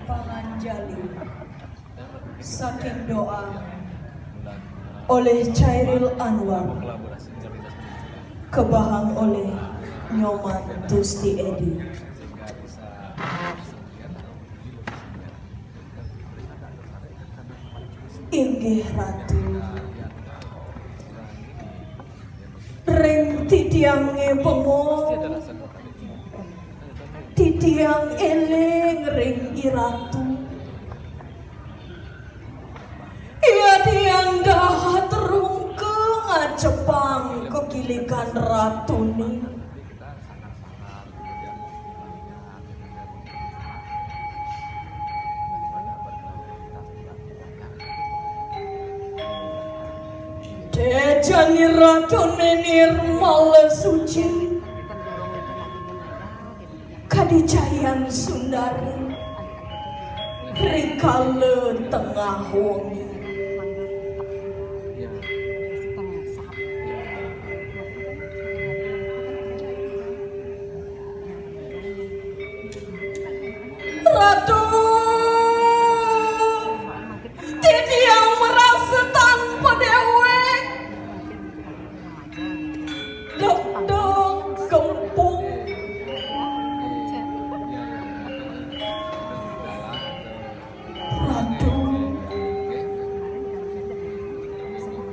Panganjali saking doa oleh Chairil Anwar, kebahang oleh Nyoman Tusti Edi. Inggih Ratu, ring tidiange bengong, tidiang eling ring iratu. Ia tiang dahat rungkeng ngacepang kekilikan ratuni. Dejani ratune nirmala suci, kadijayan Sundari, rikale tengah wengi. Ratu tidiang merasa tanpa dewek, dok kempung. Ratu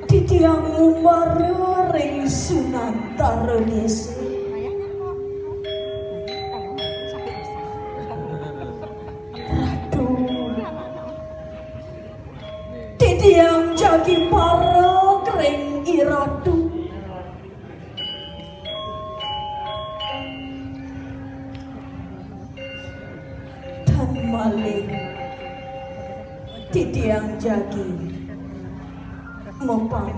tidiang umar ring Sunan Tarenese. Tidiang jagi para kering iratu. Dan malih tidiang jagi mopang